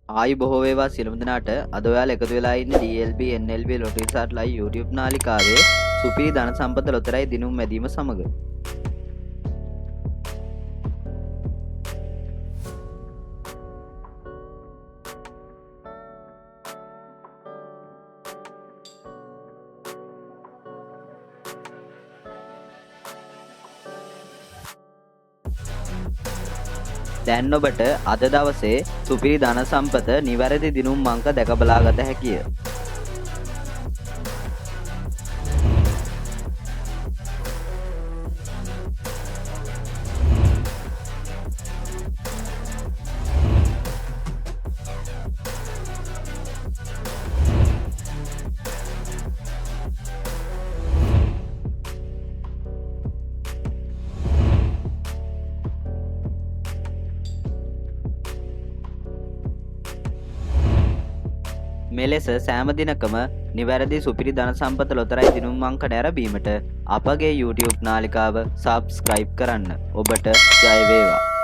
ආයි බොහෝ වේවා සියලුම දෙනාට අද ඔයාලා එකතු වෙලා ඉන්නේ DLB NLB Lottery Start Live YouTube නාලිකාවේ සුපිරි ධන සම්පත ලොතරැයි දිනුම් මැදීම සමග දැන් ඔබට අද දවසේ සුපිරි ධන සම්පත නිවැරදි දිනුම් අංක දැක බලාගත හැකිය. මෙලෙස සෑම දිනකම නිවැරදි සුපිරි ධන සම්පත ලොතරැයි දිනුම් අංක නැරඹීමට අපගේ YouTube නාලිකාව සබ්ස්ක්‍රයිබ් කරන්න. ඔබට ජය වේවා.